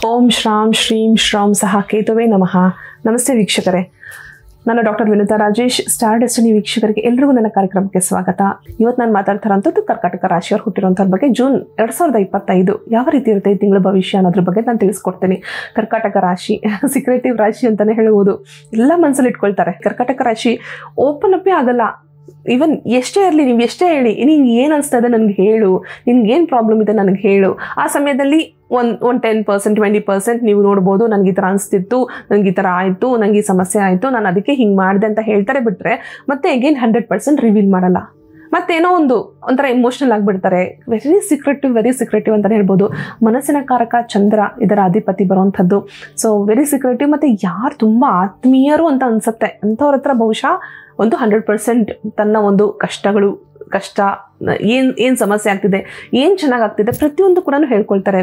ಓಂ ಶ್ರಾಂ ಶ್ರೀಂ ಶ್ರಾಂ ಸಹ ಕೇತುವೇ ನಮಃ. ನಮಸ್ತೆ ವೀಕ್ಷಕರೇ, ನಾನು doctor Vinutha Rajesh. Star destiny ವೀಕ್ಷಕರಿಗೆ ಎಲ್ರಿಗೂ ನನ್ನ ಕಾರ್ಯಕ್ರಮಕ್ಕೆ ಸ್ವಾಗತ. ಇವತ್ತು ನಾನು ಮಾತಾಡ್ತಾರಂಥದ್ದು ಕರ್ಕಾಟಕ ರಾಶಿಯವರು ಹುಟ್ಟಿರುವಂಥವ್ರ ಬಗ್ಗೆ. ಜೂನ್ 2025 ಯಾವ ರೀತಿ ಇರುತ್ತೆ ಈ ತಿಂಗಳ ಭವಿಷ್ಯ ಅನ್ನೋದ್ರ ಬಗ್ಗೆ ನಾನು ತಿಳಿಸ್ಕೊಡ್ತೀನಿ. ಕರ್ಕಾಟಕ ರಾಶಿ ಸೀಕ್ರೆಟಿವ್ ರಾಶಿ ಅಂತಲೇ ಹೇಳ್ಬೋದು. ಎಲ್ಲ ಮನಸ್ಸಲ್ಲಿ ಇಟ್ಕೊಳ್ತಾರೆ. ಕರ್ಕಾಟಕ ರಾಶಿ ಓಪನ್ ಅಪ್ಪೇ ಆಗಲ್ಲ. ಈವನ್ ಎಷ್ಟೇ ಇರಲಿ, ನೀವು ಎಷ್ಟೇ ಹೇಳಿ, ನಿಂಗೆ ಏನು ಅನಿಸ್ತಾ ಇದೆ ನನಗೆ ಹೇಳು, ನಿನ್ಗೆ ಏನು ಪ್ರಾಬ್ಲಮ್ ಇದೆ ನನಗೆ ಹೇಳು. ಆ ಸಮಯದಲ್ಲಿ ಒಂದು 10%, 20% ನೀವು ನೋಡ್ಬೋದು, ನನಗೆ ಈ ಥರ ಅನಿಸ್ತಿತ್ತು, ನನಗೆ ಈ ಥರ ಆಯಿತು, ನನಗೆ ಈ ಸಮಸ್ಯೆ ಆಯಿತು, ನಾನು ಅದಕ್ಕೆ ಹಿಂಗೆ ಮಾಡಿದೆ ಅಂತ ಹೇಳ್ತಾರೆ. ಬಿಟ್ಟರೆ ಮತ್ತೆ ಅಗೇನ್ 100% ರಿವೀಲ್ ಮಾಡಲ್ಲ. ಮತ್ತೇನೋ ಒಂಥರ ಎಮೋಷ್ನಲ್ ಆಗಿಬಿಡ್ತಾರೆ. ವೆರಿ ಸೀಕ್ರೆಟಿವ್ ಅಂತಲೇ ಹೇಳ್ಬೋದು. ಮನಸ್ಸಿನ ಕಾರಕ ಚಂದ್ರ ಇದರ ಅಧಿಪತಿ ಬರುವಂಥದ್ದು. So very secretive. ಮತ್ತು ಯಾರು ತುಂಬ ಆತ್ಮೀಯರು ಅಂತ ಅನಿಸುತ್ತೆ ಅಂಥವ್ರ ಹತ್ರ ಬಹುಶಃ 100% ತನ್ನ ಒಂದು ಕಷ್ಟ ಏನು ಸಮಸ್ಯೆ ಆಗ್ತಿದೆ, ಏನು ಚೆನ್ನಾಗಾಗ್ತಿದೆ, ಪ್ರತಿಯೊಂದು ಕೂಡ ಹೇಳ್ಕೊಳ್ತಾರೆ.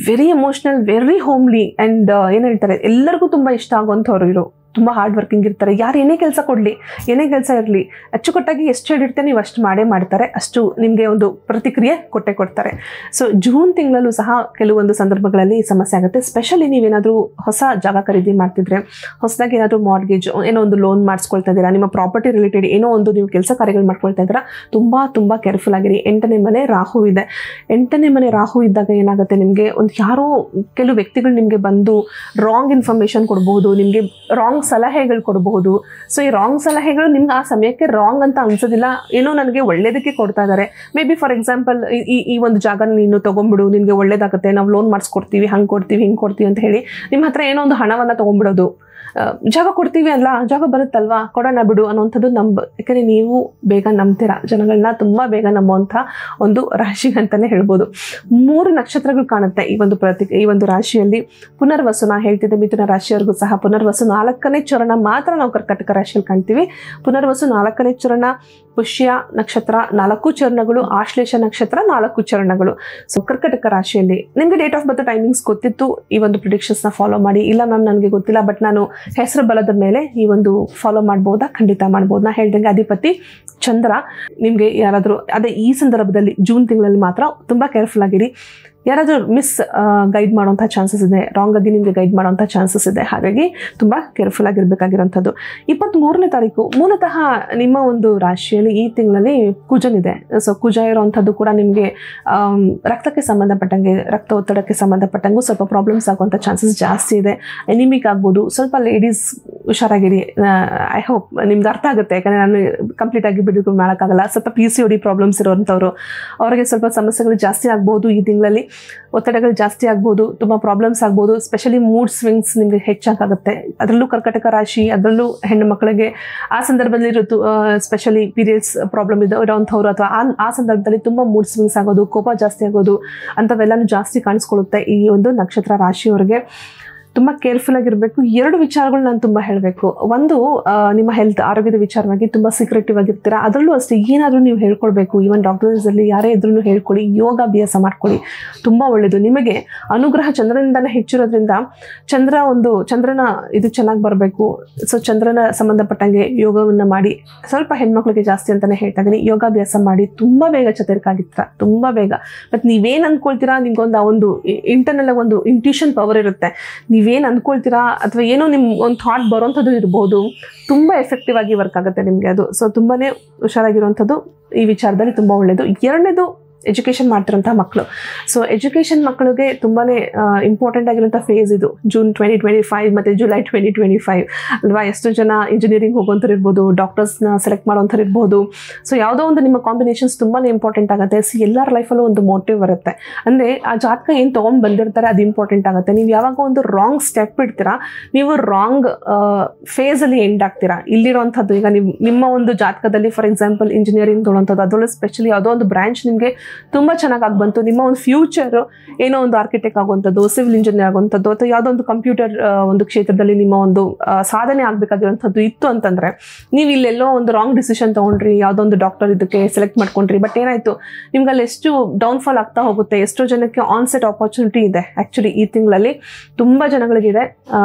Very emotional, very homely. And ಏನು ಹೇಳ್ತಾರೆ, ಎಲ್ಲರಿಗೂ ತುಂಬ ಇಷ್ಟ ಆಗುವಂಥವ್ರು ಇರೋ, ತುಂಬ ಹಾರ್ಡ್ ವರ್ಕಿಂಗ್ ಇರ್ತಾರೆ. ಯಾರು ಏನೇ ಕೆಲಸ ಕೊಡಲಿ, ಏನೇ ಕೆಲಸ ಇರಲಿ, ಅಚ್ಚುಕಟ್ಟಾಗಿ ಎಷ್ಟು ಹೇಳಿರ್ತಾರೆ ನೀವು ಅಷ್ಟು ಮಾಡ್ತಾರೆ. ಅಷ್ಟು ನಿಮಗೆ ಒಂದು ಪ್ರತಿಕ್ರಿಯೆ ಕೊಡ್ತಾರೆ. ಸೊ ಜೂನ್ ತಿಂಗಳಲ್ಲೂ ಸಹ ಕೆಲವೊಂದು ಸಂದರ್ಭಗಳಲ್ಲಿ ಸಮಸ್ಯೆ ಆಗುತ್ತೆ. ಸ್ಪೆಷಲಿ ನೀವೇನಾದರೂ ಹೊಸ ಜಾಗ ಖರೀದಿ ಮಾಡ್ತಿದ್ರೆ, ಹೊಸದಾಗಿ ಏನಾದರೂ ಮಾರ್ಗೇಜ್ ಏನೋ ಒಂದು ಲೋನ್ ಮಾಡಿಸ್ಕೊಳ್ತಾ ಇದ್ದೀರಾ, ನಿಮ್ಮ ಪ್ರಾಪರ್ಟಿ ರಿಲೇಟೆಡ್ ಏನೋ ಒಂದು ನೀವು ಕೆಲಸ ಕಾರ್ಯಗಳು ಮಾಡ್ಕೊಳ್ತಾ ಇದ್ದೀರಾ, ತುಂಬ ಕೇರ್ಫುಲ್ ಆಗಿರಿ. 8ನೇ ಮನೆ ರಾಹು ಇದೆ. 8ನೇ ಮನೆ ರಾಹು ಇದ್ದಾಗ ಏನಾಗುತ್ತೆ, ನಿಮಗೆ ಯಾರೋ ಕೆಲವು ವ್ಯಕ್ತಿಗಳು ನಿಮಗೆ ಬಂದು ರಾಂಗ್ ಇನ್ಫಾರ್ಮೇಷನ್ ಕೊಡ್ಬೋದು, ನಿಮಗೆ ರಾಂಗ್ ಸಲಹೆಗಳು ಕೊಡಬಹುದು. ಸೊ ಈ ರಾಂಗ್ ಸಲಹೆಗಳು ನಿಮ್ಗೆ ಆ ಸಮಯಕ್ಕೆ ರಾಂಗ್ ಅಂತ ಅನ್ಸೋದಿಲ್ಲ, ಏನೋ ನನಗೆ ಒಳ್ಳೇದಕ್ಕೆ ಕೊಡ್ತಾ ಇದ್ದಾರೆ. ಮೇ ಬಿ ಫಾರ್ ಎಕ್ಸಾಂಪಲ್, ಈ ಒಂದು ಜಾಗ ನೀನು ತೊಗೊಂಡ್ಬಿಡು, ನಿನಗೆ ಒಳ್ಳೇದಾಗುತ್ತೆ, ನಾವು ಲೋನ್ ಮಾಡಿಸ್ಕೊಡ್ತೀವಿ, ಹಂಗೆ ಕೊಡ್ತೀವಿ, ಹಿಂಗೆ ಕೊಡ್ತೀವಿ ಅಂತ ಹೇಳಿ ನಿಮ್ಮ ಹತ್ರ ಏನೋ ಒಂದು ಹಣವನ್ನು ತೊಗೊಂಡ್ಬಿಡೋದು. ಜಾಗ ಕೊಡ್ತೀವಿ ಅಲ್ಲ, ಜಾಗ ಬರುತ್ತಲ್ವಾ, ಕೊಡೋಣ ಬಿಡು ಅನ್ನೋಂಥದ್ದು ಯಾಕಂದರೆ ನೀವು ಬೇಗ ನಂಬ್ತೀರಾ. ಜನಗಳನ್ನ ತುಂಬ ಬೇಗ ನಂಬುವಂಥ ಒಂದು ರಾಶಿ ಅಂತಲೇ ಹೇಳ್ಬೋದು. 3 ನಕ್ಷತ್ರಗಳು ಕಾಣುತ್ತೆ ಈ ಒಂದು ರಾಶಿಯಲ್ಲಿ. ಪುನರ್ವಸು, ನಾ ಹೇಳ್ತಿದ್ದೆ ಮಿಥುನ ರಾಶಿಯವರೆಗೂ ಸಹ ಪುನರ್ವಸು 4ನೇ ಚರಣ ಮಾತ್ರ ನಾವು ಕರ್ಕಾಟಕ ರಾಶಿಯಲ್ಲಿ ಕಾಣ್ತೀವಿ. ಪುನರ್ವಸು 4ನೇ ಚರಣ, ಪುಷ್ಯ ನಕ್ಷತ್ರ 4 ಚರಣಗಳು, ಆಶ್ಲೇಷ ನಕ್ಷತ್ರ 4 ಚರಣಗಳು. ಸೊ ಕರ್ಕಾಟಕ ರಾಶಿಯಲ್ಲಿ ನಿಮಗೆ ಡೇಟ್ ಆಫ್ ಬರ್ತ್ ಟೈಮಿಂಗ್ಸ್ ಗೊತ್ತಿತ್ತು, ಈ ಒಂದು ಪ್ರಿಡಿಕ್ಷನ್ಸ್ನ ಫಾಲೋ ಮಾಡಿ. ಇಲ್ಲ ಮ್ಯಾಮ್ ನನಗೆ ಗೊತ್ತಿಲ್ಲ, ಬಟ್ ನಾನು ಹೆಸರು ಬಲದ ಮೇಲೆ ಈ ಒಂದು ಫಾಲೋ ಮಾಡ್ಬೋದಾ? ಖಂಡಿತ ಮಾಡ್ಬೋದು. ನಾ ಹೇಳ್ದಂಗೆ ಅಧಿಪತಿ ಚಂದ್ರ. ನಿಮಗೆ ಯಾರಾದರೂ ಈ ಸಂದರ್ಭದಲ್ಲಿ ಜೂನ್ ತಿಂಗಳಲ್ಲಿ ಮಾತ್ರ ತುಂಬ ಕೇರ್ಫುಲ್ ಆಗಿರಿ. ಯಾರಾದರೂ ಗೈಡ್ ಮಾಡುವಂಥ ಚಾನ್ಸಸ್ ಇದೆ, ರಾಂಗ್ ಆಗಿ ನಿಮಗೆ ಗೈಡ್ ಮಾಡುವಂಥ ಚಾನ್ಸಸ್ ಇದೆ. ಹಾಗಾಗಿ ತುಂಬ ಕೇರ್ಫುಲ್ ಆಗಿರಬೇಕಾಗಿರೋಂಥದ್ದು. 23ನೇ ತಾರೀಕು ಮೂಲತಃ ನಿಮ್ಮ ಒಂದು ರಾಶಿಯಲ್ಲಿ ಈ ತಿಂಗಳಲ್ಲಿ ಕುಜನಿದೆ. ಸೊ ಕುಜ ಇರೋವಂಥದ್ದು ಕೂಡ ನಿಮಗೆ ರಕ್ತಕ್ಕೆ ಸಂಬಂಧಪಟ್ಟಂಗೆ, ರಕ್ತ ಒತ್ತಡಕ್ಕೆ ಸಂಬಂಧಪಟ್ಟಂಗೂ ಸ್ವಲ್ಪ ಪ್ರಾಬ್ಲಮ್ಸ್ ಆಗುವಂಥ ಚಾನ್ಸಸ್ ಜಾಸ್ತಿ ಇದೆ. ಎನಿಮಿಕ್ ಆಗ್ಬೋದು. ಸ್ವಲ್ಪ ಲೇಡೀಸ್ ಹುಷಾರಾಗಿರಿ. ಐ ಹೋಪ್ ನಿಮ್ಗೆ ಅರ್ಥ ಆಗುತ್ತೆ, ಯಾಕಂದರೆ ನಾನು ಕಂಪ್ಲೀಟಾಗಿ ಬಿಡುಗಡೆ ಮಾಡೋಕ್ಕಾಗಲ್ಲ. ಸ್ವಲ್ಪ PCOD ಪ್ರಾಬ್ಲಮ್ಸ್ ಇರೋವಂಥವ್ರು, ಅವರಿಗೆ ಸ್ವಲ್ಪ ಸಮಸ್ಯೆಗಳು ಜಾಸ್ತಿ ಆಗ್ಬೋದು. ಈ ತಿಂಗಳಲ್ಲಿ ಒತ್ತಡಗಳು ಜಾಸ್ತಿ ಆಗ್ಬೋದು, ತುಂಬ ಪ್ರಾಬ್ಲಮ್ಸ್ ಆಗ್ಬೋದು. ಸ್ಪೆಷಲಿ ಮೂಡ್ ಸ್ವಿಂಗ್ಸ್ ನಿಮಗೆ ಹೆಚ್ಚಾಗುತ್ತೆ. ಅದರಲ್ಲೂ ಕರ್ಕಾಟಕ ರಾಶಿ, ಅದರಲ್ಲೂ ಹೆಣ್ಣು ಮಕ್ಕಳಿಗೆ ಆ ಸಂದರ್ಭದಲ್ಲಿ ಸ್ಪೆಷಲಿ ಪೀರಿಯಡ್ಸ್ ಪ್ರಾಬ್ಲಮ್ ಇರೋವಂಥವ್ರು ಅಥವಾ ಆ ಸಂದರ್ಭದಲ್ಲಿ ತುಂಬ ಮೂಡ್ ಸ್ವಿಂಗ್ಸ್ ಆಗೋದು, ಕೋಪ ಜಾಸ್ತಿ ಆಗೋದು ಅಂಥವೆಲ್ಲನೂ ಜಾಸ್ತಿ ಕಾಣಿಸ್ಕೊಳ್ಳುತ್ತೆ ಈ ಒಂದು ನಕ್ಷತ್ರ ರಾಶಿಯವರಿಗೆ. ತುಂಬ ಕೇರ್ಫುಲ್ ಆಗಿರಬೇಕು. 2 ವಿಚಾರಗಳು ನಾನು ತುಂಬ ಹೇಳಬೇಕು. ಒಂದು, ನಿಮ್ಮ ಹೆಲ್ತ್, ಆರೋಗ್ಯದ ವಿಚಾರವಾಗಿ ತುಂಬ ಸೀಕ್ರೆಟಿವ್ ಆಗಿರ್ತೀರಾ. ಅದರಲ್ಲೂ ಅಷ್ಟೇ ಏನಾದರೂ ನೀವು ಹೇಳ್ಕೊಳ್ಬೇಕು. ಈವನ್ ಡಾಕ್ಟರ್ಸಲ್ಲಿ ಯಾರೇ ಇದ್ರೂ ಹೇಳ್ಕೊಳ್ಳಿ, ಯೋಗಾಭ್ಯಾಸ ಮಾಡ್ಕೊಳ್ಳಿ, ತುಂಬ ಒಳ್ಳೆಯದು. ನಿಮಗೆ ಅನುಗ್ರಹ ಚಂದ್ರನಿಂದನೇ ಹೆಚ್ಚಿರೋದ್ರಿಂದ ಚಂದ್ರನ ಇದು ಚೆನ್ನಾಗಿ ಬರಬೇಕು. ಸೊ ಚಂದ್ರನ ಸಂಬಂಧಪಟ್ಟಂಗೆ ಯೋಗವನ್ನು ಮಾಡಿ. ಸ್ವಲ್ಪ ಹೆಣ್ಮಕ್ಳಿಗೆ ಜಾಸ್ತಿ ಅಂತಲೇ ಹೇಳ್ತಾ ಇದ್ದೀನಿ, ಯೋಗಾಭ್ಯಾಸ ಮಾಡಿ. ತುಂಬ ಬೇಗ ಚತುರಿಕಾಗಿರ್ತೀರ, ತುಂಬ ಬೇಗ. ಮತ್ತು ನೀವೇನು ಅಂದ್ಕೊಳ್ತೀರಾ, ನಿಮ್ಗೊಂದು ಆ ಒಂದು ಇಂಟರ್ನಲ್ ಒಂದು ಇಂಟ್ಯೂಷನ್ ಪವರ್ ಇರುತ್ತೆ. ನೀವೇನು ಅಂದ್ಕೊಳ್ತೀರಾ ಅಥವಾ ಏನೋ ನಿಮ್ಮ ಒಂದು ಥಾಟ್ ಬರೋವಂಥದ್ದು ಇರ್ಬೋದು, ತುಂಬ ಎಫೆಕ್ಟಿವ್ ಆಗಿ ವರ್ಕ್ ಆಗುತ್ತೆ ನಿಮಗೆ ಅದು. ಸೊ ತುಂಬಾ ಹುಷಾರಾಗಿರುವಂಥದ್ದು ಈ ವಿಚಾರದಲ್ಲಿ ತುಂಬ ಒಳ್ಳೆಯದು. 2ನೇದು, ಎಜುಕೇಷನ್ ಮಾಡ್ತಿರೋಂಥ ಮಕ್ಕಳು. ಸೊ ಎಜುಕೇಷನ್ ಮಕ್ಕಳಿಗೆ ತುಂಬಾ ಇಂಪಾರ್ಟೆಂಟ್ ಆಗಿರೋಂಥ ಫೇಸ್ ಇದು. ಜೂನ್ 2025 ಮತ್ತು ಜುಲೈ 2025 ಅಲ್ವಾ. ಎಷ್ಟೋ ಜನ ಇಂಜಿನಿಯರಿಂಗ್ ಹೋಗೋಂಥವ್ರು ಇರ್ಬೋದು, ಡಾಕ್ಟರ್ಸ್ನ ಸೆಲೆಕ್ಟ್ ಮಾಡೋಂಥವ್ರು ಇರ್ಬೋದು. ಸೊ ಯಾವುದೋ ಒಂದು ನಿಮ್ಮ ಕಾಂಬಿನೇಷನ್ಸ್ ತುಂಬಾ ಇಂಪಾರ್ಟೆಂಟ್ ಆಗುತ್ತೆ. ಎಲ್ಲರ ಲೈಫಲ್ಲೂ ಒಂದು ಮೋಟಿವ್ ಬರುತ್ತೆ. ಅಂದರೆ ಆ ಜಾತಕ ಏನು ತೊಗೊಂಡು ಬಂದಿರ್ತಾರೆ ಅದು ಇಂಪಾರ್ಟೆಂಟ್ ಆಗುತ್ತೆ. ನೀವು ಯಾವಾಗ ಒಂದು ರಾಂಗ್ ಸ್ಟೆಪ್ ಇಡ್ತೀರಾ, ನೀವು ರಾಂಗ್ ಫೇಸಲ್ಲಿ ಎಂಡ್ ಆಗ್ತೀರಾ. ಇಲ್ಲಿರೋವಂಥದ್ದು ಈಗ ನಿಮ್ಮ ಒಂದು ಜಾತಕದಲ್ಲಿ ಫಾರ್ ಎಕ್ಸಾಂಪಲ್ ಇಂಜಿನಿಯರಿಂಗ್ ತೊಗೊಳ್ಳೋಂಥದ್ದು, ಅದರಲ್ಲೂ ಸ್ಪೆಷಲಿ ಯಾವುದೋ ಒಂದು ಬ್ರಾಂಚ್ ನಿಮಗೆ ತುಂಬ ಚೆನ್ನಾಗಿ ಬಂತು, ನಿಮ್ಮ ಒಂದು ಫ್ಯೂಚರ್ ಏನೋ ಒಂದು ಆರ್ಕಿಟೆಕ್ಟ್ ಆಗುವಂಥದ್ದು, ಸಿವಿಲ್ ಇಂಜಿನಿಯರ್ ಆಗುವಂಥದ್ದು, ಅಥವಾ ಯಾವುದೋ ಒಂದು ಕಂಪ್ಯೂಟರ್ ಒಂದು ಕ್ಷೇತ್ರದಲ್ಲಿ ನಿಮ್ಮ ಒಂದು ಸಾಧನೆ ಆಗಬೇಕಾಗಿರುವಂಥದ್ದು ಇತ್ತು ಅಂತಂದರೆ, ನೀವು ಇಲ್ಲೆಲ್ಲೋ ಒಂದು ರಾಂಗ್ ಡಿಸಿಷನ್ ತೊಗೊಂಡ್ರಿ, ಯಾವುದೋ ಒಂದು ಡಾಕ್ಟರ್ ಇದಕ್ಕೆ ಸೆಲೆಕ್ಟ್ ಮಾಡ್ಕೊಂಡ್ರಿ. ಬಟ್ ಏನಾಯಿತು, ನಿಮ್ಗೆ ಅಲ್ಲಿ ಎಷ್ಟು ಡೌನ್ಫಾಲ್ ಆಗ್ತಾ ಹೋಗುತ್ತೆ. ಎಷ್ಟೋ ಜನಕ್ಕೆ ಆನ್ಸೆಟ್ ಆಪರ್ಚುನಿಟಿ ಇದೆ. ಆ್ಯಕ್ಚುಲಿ ಈ ತಿಂಗಳಲ್ಲಿ ತುಂಬ ಜನಗಳಿಗಿದೆ.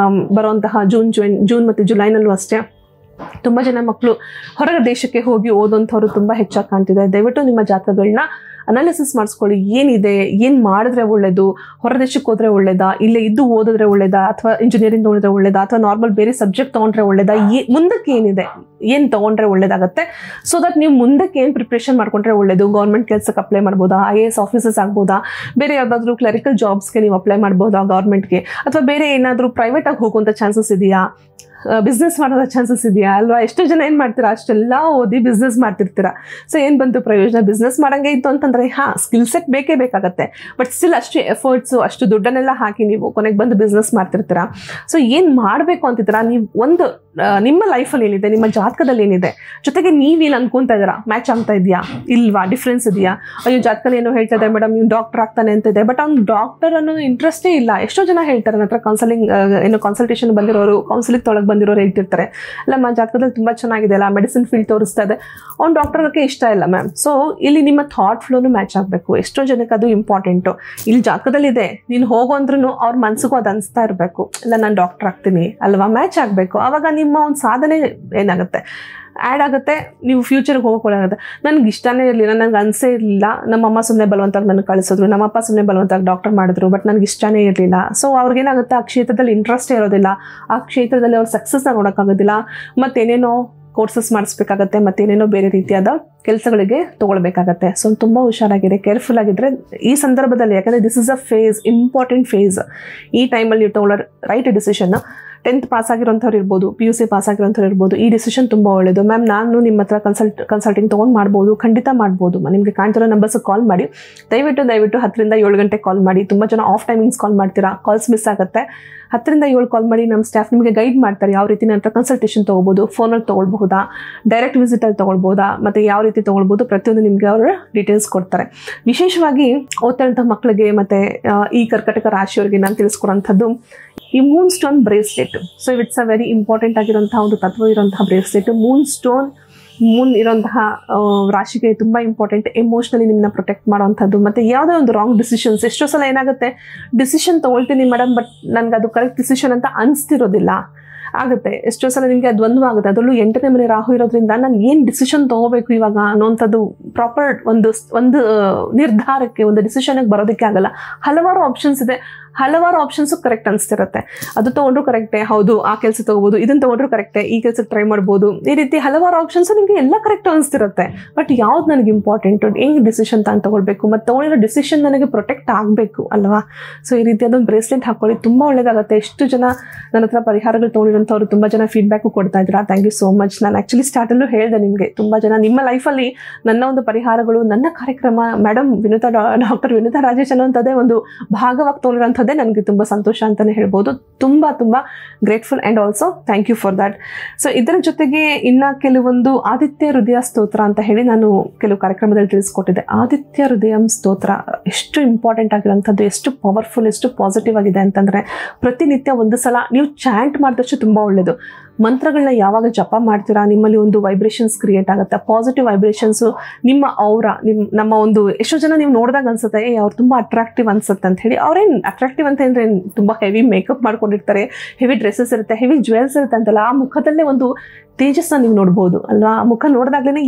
ಬರುವಂತಹ ಜೂನ್ ಮತ್ತು ಜುಲೈನಲ್ಲೂ ಅಷ್ಟೇ ತುಂಬ ಜನ ಮಕ್ಕಳು ಹೊರಗೆ ದೇಶಕ್ಕೆ ಹೋಗಿ ಓದೋಂಥವ್ರು ತುಂಬ ಹೆಚ್ಚಾಗಿ ಕಾಣ್ತಿದೆ. ದಯವಿಟ್ಟು ನಿಮ್ಮ ಜಾತಕಗಳನ್ನ ಅನಾಲಿಸಿಸ್ ಮಾಡಿಸ್ಕೊಳ್ಳಿ. ಏನಿದೆ, ಏನು ಮಾಡಿದ್ರೆ ಒಳ್ಳೇದು, ಹೊರದೇಶಕ್ಕೆ ಹೋದ್ರೆ ಒಳ್ಳೇದಾ, ಇಲ್ಲೇ ಇದ್ದು ಓದಿದ್ರೆ ಒಳ್ಳೇದಾ, ಅಥವಾ ಇಂಜಿನಿಯರಿಂಗ್ ತೊಗೊಂಡ್ರೆ ಒಳ್ಳೇದಾ, ಅಥವಾ ನಾರ್ಮಲ್ ಬೇರೆ ಸಬ್ಜೆಕ್ಟ್ ತೊಗೊಂಡ್ರೆ ಒಳ್ಳೇದಾ, ಮುಂದಕ್ಕೆ ಏನಿದೆ, ಏನು ತೊಗೊಂಡ್ರೆ ಒಳ್ಳೇದಾಗುತ್ತೆ. ಸೊ ದಟ್ ನೀವು ಮುಂದಕ್ಕೆ ಏನು ಪ್ರಿಪ್ರೇಷನ್ ಮಾಡ್ಕೊಂಡ್ರೆ ಒಳ್ಳೇದು. ಗೌರ್ಮೆಂಟ್ ಕೆಲಸಕ್ಕೆ ಅಪ್ಲೈ ಮಾಡ್ಬೋದಾ, IAS ಆಫೀಸರ್ಸ್ ಆಗ್ಬೋದಾ, ಬೇರೆ ಯಾವುದಾದ್ರೂ ಕ್ಲರಿಕಲ್ ಜಾಬ್ಸ್ಗೆ ನೀವು ಅಪ್ಲೈ ಮಾಡ್ಬೋದಾ ಗೌರ್ಮೆಂಟ್ಗೆ, ಅಥವಾ ಬೇರೆ ಏನಾದರೂ ಪ್ರೈವೇಟಾಗಿ ಹೋಗುವಂಥ ಚಾನ್ಸಸ್ ಇದೆಯಾ, ಬಿಸ್ನೆಸ್ ಮಾಡೋದ ಚಾನ್ಸಸ್ ಇದೆಯಾ ಅಲ್ವಾ. ಎಷ್ಟು ಜನ ಏನು ಮಾಡ್ತೀರಾ, ಅಷ್ಟೆಲ್ಲ ಓದಿ ಬಿಸ್ನೆಸ್ ಮಾಡ್ತಿರ್ತೀರಾ. ಸೊ ಏನು ಬಂತು ಪ್ರಯೋಜನ? ಬಿಸ್ನೆಸ್ ಮಾಡೋಂಗೆ ಇತ್ತು ಅಂತಂದರೆ ಸ್ಕಿಲ್ ಸೆಟ್ ಬೇಕೇ ಬೇಕಾಗತ್ತೆ. ಬಟ್ ಸ್ಟಿಲ್ ಅಷ್ಟು ಎಫರ್ಟ್ಸು, ಅಷ್ಟು ದುಡ್ಡನ್ನೆಲ್ಲ ಹಾಕಿ ನೀವು ಕೊನೆಗೆ ಬಂದು ಬಿಸ್ನೆಸ್ ಮಾಡ್ತಿರ್ತೀರಾ. ಸೊ ಏನು ಮಾಡಬೇಕು ಅಂತಿದ್ದೀರಾ, ನೀವು ಒಂದು ನಿಮ್ಮ ಲೈಫಲ್ಲಿ ಏನಿದೆ, ನಿಮ್ಮ ಜಾತಕದಲ್ಲಿ ಏನಿದೆ, ಜೊತೆಗೆ ನೀವೇನು ಅನ್ಕೊತಾ ಇದ್ದೀರಾ, ಮ್ಯಾಚ್ ಆಗ್ತಾ ಇದೆಯಾ ಇಲ್ವಾ, ಡಿಫ್ರೆನ್ಸ್ ಇದೆಯಾ. ಅಯ್ಯೋ ಜಾತಕದಲ್ಲಿ ಏನೋ ಹೇಳ್ತಾ ಇದೆ ಮೇಡಮ್, ನೀವು ಡಾಕ್ಟರ್ ಆಗ್ತಾನೆ ಅಂತ ಇದೆ, ಬಟ್ ಅವ್ನು ಡಾಕ್ಟರ್ ಅನ್ನೋ ಇಂಟ್ರೆಸ್ಟೇ ಇಲ್ಲ. ಎಷ್ಟೋ ಜನ ಹೇಳ್ತಾರೆ, ನನ್ನ ಹತ್ರ ಕನ್ಸಲ್ಟೇಷನ್ ಬಂದಿರೋರು, ಕೌನ್ಸಿಲಿಂಗ್ ತೊಳಗೆ ಬಂದಿರೋರು ಹೇಳ್ತಿರ್ತಾರೆ, ಅಲ್ಲ ನಮ್ಮ ಜಾತಕದಲ್ಲಿ ತುಂಬ ಚೆನ್ನಾಗಿದೆ ಅಲ್ಲ, ಮೆಡಿಸಿನ್ ಫೀಲ್ಡ್ ತೋರಿಸ್ತಾ ಇದೆ, ಅವ್ನು ಡಾಕ್ಟರ್ಗೆ ಇಷ್ಟ ಇಲ್ಲ ಮ್ಯಾಮ್. ಸೊ ಇಲ್ಲಿ ನಿಮ್ಮ ಥಾಟ್ ಫ್ಲೋನು ಮ್ಯಾಚ್ ಆಗಬೇಕು. ಎಷ್ಟೋ ಜನಕ್ಕೆ ಅದು ಇಂಪಾರ್ಟೆಂಟು. ಇಲ್ಲಿ ಜಾತಕದಲ್ಲಿದೆ, ನೀನು ಹೋಗೋ ಅಂದ್ರೂ ಅವ್ರ ಮನಸ್ಸಿಗೂ ಅದು ಅನಿಸ್ತಾ ಇರಬೇಕು, ಇಲ್ಲ ನಾನು ಡಾಕ್ಟರ್ ಆಗ್ತೀನಿ ಅಲ್ವಾ, ಮ್ಯಾಚ್ ಆಗಬೇಕು. ಆವಾಗ ನಿಮ್ಮ ಒಂದು ಸಾಧನೆ ಏನಾಗುತ್ತೆ, ಆ್ಯಡ್ ಆಗುತ್ತೆ, ನೀವು ಫ್ಯೂಚರ್ಗೆ ಹೋಗೋಕ್ಕಾಗುತ್ತೆ. ನನಗೆ ಇಷ್ಟನೇ ಇರಲಿಲ್ಲ, ನನಗೆ ಅನಿಸೇ ಇರಲಿಲ್ಲ, ನಮ್ಮಮ್ಮ ಸುಮ್ಮನೆ ಬಲವಂತಾಗಿ ನನಗೆ ಕಳಿಸಿದ್ರು, ನಮ್ಮಪ್ಪ ಸುಮ್ಮನೆ ಬಲವಂತಾಗಿ ಡಾಕ್ಟರ್ ಮಾಡಿದ್ರು, ಬಟ್ ನನಗೆ ಇಷ್ಟನೇ ಇರಲಿಲ್ಲ. ಸೊ ಅವ್ರಿಗೇನಾಗುತ್ತೆ, ಆ ಕ್ಷೇತ್ರದಲ್ಲಿ ಇಂಟ್ರೆಸ್ಟೇ ಇರೋದಿಲ್ಲ, ಆ ಕ್ಷೇತ್ರದಲ್ಲಿ ಅವ್ರ ಸಕ್ಸಸ್ನ ನೋಡೋಕ್ಕಾಗೋದಿಲ್ಲ, ಮತ್ತೇನೇನೋ ಕೋರ್ಸಸ್ ಮಾಡಿಸ್ಬೇಕಾಗತ್ತೆ, ಮತ್ತೇನೇನೋ ಬೇರೆ ರೀತಿಯಾದ ಕೆಲಸಗಳಿಗೆ ತೊಗೊಳ್ಬೇಕಾಗತ್ತೆ. ಸೊ ತುಂಬ ಹುಷಾರಾಗಿದೆ, ಕೇರ್ಫುಲ್ ಆಗಿದ್ದರೆ ಈ ಸಂದರ್ಭದಲ್ಲಿ. ಯಾಕಂದರೆ this is a phase, important phase. ಈ ಟೈಮಲ್ಲಿ ನೀವು ತೊಗೊಳ್ಳೋ ರೈಟ್ ಡಿಸಿಷನ್. 10th ಪಾಸ್ ಆಗಿರೋಂಥವ್ರು ಇರ್ಬೋದು, PUC ಪಾಸ್ ಆಗಿರೋಂಥವ್ರು ಇರ್ಬೋದು, ಈ ಡಿಸಿಷನ್ ತುಂಬ ಒಳ್ಳೆಯದು. ಮ್ಯಾಮ್ ನಾನು ನಿಮ್ಮ ಹತ್ರ ಕನ್ಸಲ್ಟಿಂಗ್ ತೊಗೊಂಡು ಮಾಡ್ಬೋದು, ಖಂಡಿತ ಮಾಡ್ಬೋದು. ನಿಮಗೆ ಕಾಣ್ತಿರೋ ನಂಬರ್ಸ್ಗೆ ಕಾಲ್ ಮಾಡಿ, ದಯವಿಟ್ಟು 10 ರಿಂದ 7 ಗಂಟೆ ಕಾಲ್ ಮಾಡಿ. ತುಂಬ ಜನ ಆಫ್ ಟೈಮಿಂಗ್ಸ್ ಕಾಲ್ ಮಾಡ್ತೀರಾ, ಕಾಲ್ಸ್ ಮಿಸ್ ಆಗುತ್ತೆ. 10 ರಿಂದ 7 ಕಾಲ್ ಮಾಡಿ, ನಮ್ಮ ಸ್ಟಾಫ್ ನಿಮಗೆ ಗೈಡ್ ಮಾಡ್ತಾರೆ, ಯಾವ ರೀತಿ ನನ್ನ ಹತ್ರ ಕನ್ಸಲ್ಟೇಷನ್ ತೊಗೋಬೋದು, ಫೋನಲ್ಲಿ ತೊಗೊಳ್ಬಹುದಾ, ಡೈರೆಕ್ಟ್ ವಿಸಿಟಲ್ಲಿ ತೊಗೊಳ್ಬೋದಾ, ಮತ್ತು ಯಾವ ರೀತಿ ತೊಗೊಳ್ಬೋದು, ಪ್ರತಿಯೊಂದು ನಿಮಗೆ ಅವರು ಡೀಟೇಲ್ಸ್ ಕೊಡ್ತಾರೆ. ವಿಶೇಷವಾಗಿ ಓದ್ತಾರಂಥ ಮಕ್ಕಳಿಗೆ ಮತ್ತು ಈ ಕರ್ಕಟಕ ರಾಶಿಯವರಿಗೆ ನಾನು ತಿಳಿಸ್ಕೊಡೋಂಥದ್ದು ಈ moonstone bracelet. So it's a very important ಆಗಿರೋಂತಹ ಒಂದು ತತ್ವ ಇರೋಂತಹ ಬ್ರೇಸ್ಲೆಟ್. ಮೂನ್ ಇರೋಂತಹ ರಾಶಿಗೆ ತುಂಬ ಇಂಪಾರ್ಟೆಂಟ್. ಎಮೋಷ್ನಲಿ ನಿಮ್ಮನ್ನ ಪ್ರೊಟೆಕ್ಟ್ ಮಾಡೋವಂಥದ್ದು. ಮತ್ತು ಯಾವುದೇ ಒಂದು ರಾಂಗ್ ಡಿಸಿಷನ್ಸ್, ಎಷ್ಟೋ ಸಲ ಏನಾಗುತ್ತೆ, ಡಿಸಿಷನ್ ತೊಗೊಳ್ತೀನಿ ಮೇಡಮ್, ಬಟ್ ನನಗೆ ಅದು ಕರೆಕ್ಟ್ ಡಿಸಿಷನ್ ಅಂತ ಅನಿಸ್ತಿರೋದಿಲ್ಲ ಆಗುತ್ತೆ. ಎಷ್ಟೋ ಸಲ ನಿಮಗೆ ಅದು ದ್ವಂದ್ವ ಆಗುತ್ತೆ. ಅದರಲ್ಲೂ 8ನೇ ಮನೆ ರಾಹು ಇರೋದ್ರಿಂದ ನಾನು ಏನು ಡಿಸಿಷನ್ ತೊಗೋಬೇಕು ಇವಾಗ ಅನ್ನೋಂಥದ್ದು ಪ್ರಾಪರ್ ಒಂದು ನಿರ್ಧಾರಕ್ಕೆ, ಒಂದು ಡಿಸಿಷನ್ಗೆ ಬರೋದಕ್ಕೆ ಆಗಲ್ಲ. ಹಲವಾರು ಆಪ್ಷನ್ಸ್ ಇದೆ, ಹಲವಾರು ಆಪ್ಷನ್ಸು ಕರೆಕ್ಟ್ ಅನಿಸ್ತಿರುತ್ತೆ. ಅದು ತೊಗೊಂಡ್ರು ಕರೆಕ್ಟೇ, ಹೌದು ಆ ಕೆಲಸ ತೊಗೋಬೋದು, ಇದನ್ನು ತೊಗೊಂಡ್ರು ಕರೆಕ್ಟೇ, ಈ ಕೆಲಸಕ್ಕೆ ಟ್ರೈ ಮಾಡ್ಬೋದು. ಈ ರೀತಿ ಹಲವಾರು ಆಪ್ಷನ್ಸು ನಿಮಗೆ ಎಲ್ಲ ಕರೆಕ್ಟ್ ಅನಿಸ್ತಿರುತ್ತೆ. ಬಟ್ ಯಾವ್ದು ನನಗೆ ಇಂಪಾರ್ಟೆಂಟು, ಹೆಂಗೆ ಡಿಸಿಷನ್ ತಾನು ತೊಗೊಳ್ಬೇಕು, ಮತ್ತು ತೊಗೊಂಡಿರೋ ಡಿಸಿಷನ್ ನನಗೆ ಪ್ರೊಟೆಕ್ಟ್ ಆಗಬೇಕು ಅಲ್ವಾ. ಸೊ ಈ ರೀತಿ ಅದೊಂದು ಬ್ರೇಸ್ಲೆಟ್ ಹಾಕ್ಕೊಳ್ಳಿ, ತುಂಬ ಒಳ್ಳೆಯದಾಗುತ್ತೆ. ಎಷ್ಟು ಜನ ನನ್ನ ಹತ್ರ ಪರಿಹಾರಗಳು ತೊಗೊಂಡಿರೋಂಥವ್ರು ತುಂಬ ಜನ ಫೀಡ್ಬ್ಯಾಕು ಕೊಡ್ತಾ ಇದ್ದೀರಾ. Thank you so much. ನಾನು ಆ್ಯಕ್ಚುಲಿ ಸ್ಟಾರ್ಟಲ್ಲೂ ಹೇಳಿದೆ ನಿಮಗೆ, ತುಂಬ ಜನ ನಿಮ್ಮ ಲೈಫಲ್ಲಿ ನನ್ನ ಒಂದು ಪರಿಹಾರಗಳು, ನನ್ನ ಕಾರ್ಯಕ್ರಮ ಮೇಡಮ್ ಡಾಕ್ಟರ್ ವಿನುತಾ ರಾಜೇಶ್ ಅನ್ನೋಂಥದ್ದೇ ಒಂದು ಭಾಗವಾಗಿ ತೊಗೊಂಡಿರೋಂಥದ್ದು ನನಗೆ ತುಂಬ ಸಂತೋಷ ಅಂತಲೇ ಹೇಳ್ಬೋದು. ತುಂಬ grateful and also thank you for that. So ಇದರ ಜೊತೆಗೆ ಇನ್ನು ಕೆಲವೊಂದು ಆದಿತ್ಯ ಹೃದಯ ಸ್ತೋತ್ರ ಅಂತ ಹೇಳಿ ನಾನು ಕೆಲವು ಕಾರ್ಯಕ್ರಮದಲ್ಲಿ ತಿಳಿಸ್ಕೊಟ್ಟಿದ್ದೆ. ಆದಿತ್ಯ ಹೃದಯಂ ಸ್ತೋತ್ರ ಎಷ್ಟು ಇಂಪಾರ್ಟೆಂಟ್ ಆಗಿರೋಂಥದ್ದು, ಎಷ್ಟು ಪವರ್ಫುಲ್, ಎಷ್ಟು ಪಾಸಿಟಿವ್ ಆಗಿದೆ ಅಂತಂದರೆ, ಪ್ರತಿನಿತ್ಯ ಒಂದು ಸಲ ನೀವು ಚಾಂಟ್ ಮಾಡಿದಷ್ಟು ತುಂಬ ಒಳ್ಳೆಯದು. ಮಂತ್ರಗಳನ್ನ ಯಾವಾಗ ಜಪ ಮಾಡ್ತೀರಾ, ನಿಮ್ಮಲ್ಲಿ ಒಂದು ವೈಬ್ರೇಷನ್ಸ್ ಕ್ರಿಯೇಟ್ ಆಗುತ್ತೆ, ಪಾಸಿಟಿವ್ ವೈಬ್ರೇಷನ್ಸು. ನಿಮ್ಮ ನಮ್ಮ ಒಂದು ಎಷ್ಟೋ ಜನ ನೀವು ನೋಡಿದಾಗ ಅನ್ಸುತ್ತೆ, ಅವ್ರು ತುಂಬ ಅಟ್ರಾಕ್ಟಿವ್ ಅನ್ಸುತ್ತೆ ಅಂತ ಹೇಳಿ. ಅವ್ರೇನು ಅಟ್ರಾಕ್ಟಿವ್ ಅಂತ ಅಂದರೆ ತುಂಬ ಹೆವಿ ಮೇಕಪ್ ಮಾಡ್ಕೊಂಡಿರ್ತಾರೆ, ಹೆವಿ ಡ್ರೆಸ್ಸಸ್ ಇರುತ್ತೆ, ಹೆವಿ ಜ್ಯುವೆಲ್ಸ್ ಇರುತ್ತೆ ಅಂತಲ್ಲ, ಆ ಮುಖದಲ್ಲೇ ಒಂದು ತೇಜಸ್ಸನ್ನ ನೀವು ನೋಡ್ಬೋದು ಅಲ್ವಾ. ಆ ಮುಖ ನೋಡಿದಾಗಲೇ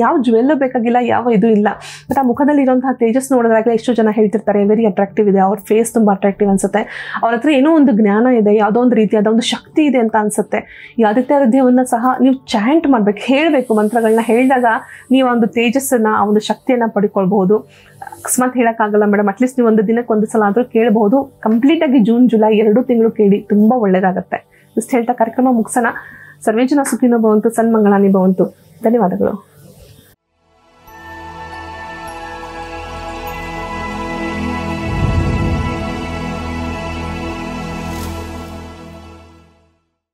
ಯಾವ ಜ್ಯುವೆಲ್ಲೂ ಬೇಕಾಗಿಲ್ಲ, ಯಾವ ಇದು ಇಲ್ಲ, ಬಟ್ ಆ ಮುಖದಲ್ಲಿ ಇರೋಂತಹ ತೇಜಸ್ ನೋಡಿದಾಗಲೇ ಎಷ್ಟೋ ಜನ ಹೇಳ್ತಿರ್ತಾರೆ ವೆರಿ ಅಟ್ರಾಕ್ಟಿವ್ ಇದೆ, ಅವ್ರ ಫೇಸ್ ತುಂಬ ಅಟ್ರಾಕ್ಟಿವ್ ಅನ್ಸುತ್ತೆ, ಅವ್ರ ಹತ್ರ ಏನೋ ಒಂದು ಜ್ಞಾನ ಇದೆ, ಯಾವುದೋ ಒಂದು ರೀತಿಯಾದ ಒಂದು ಶಕ್ತಿ ಇದೆ ಅಂತ ಅನ್ಸುತ್ತೆ. ಈ ಆದಿತ್ಯ ಹೃದಯವನ್ನು ಸಹ ನೀವು ಚಾಂಟ್ ಮಾಡಬೇಕು, ಹೇಳಬೇಕು. ಮಂತ್ರಗಳನ್ನ ಹೇಳಿದಾಗ ನೀವು ಒಂದು ತೇಜಸ್ಸನ್ನು, ಆ ಒಂದು ಶಕ್ತಿಯನ್ನು ಪಡ್ಕೊಳ್ಬಹುದು. ಅಕಸ್ಮಾತ್ ಹೇಳೋಕ್ಕಾಗಲ್ಲ ಮೇಡಮ್, ಅಟ್ಲೀಸ್ಟ್ ನೀವು ಒಂದು ದಿನಕ್ಕೆ ಒಂದು ಸಲ ಆದರೂ ಕೇಳಬಹುದು. ಕಂಪ್ಲೀಟಾಗಿ ಜೂನ್ ಜುಲೈ 2 ತಿಂಗಳು ಕೇಳಿ, ತುಂಬ ಒಳ್ಳೆಯದಾಗುತ್ತೆ. ಇಷ್ಟು ಹೇಳ್ತಾ ಕಾರ್ಯಕ್ರಮ ಮುಗಿಸೋಣ. ಸರ್ವೇ ಜನ ಸುಖಿನೋ ಭವಂತು, ಸನ್ಮಂಗಳಾನಿ ಭವಂತು. ಧನ್ಯವಾದಗಳು.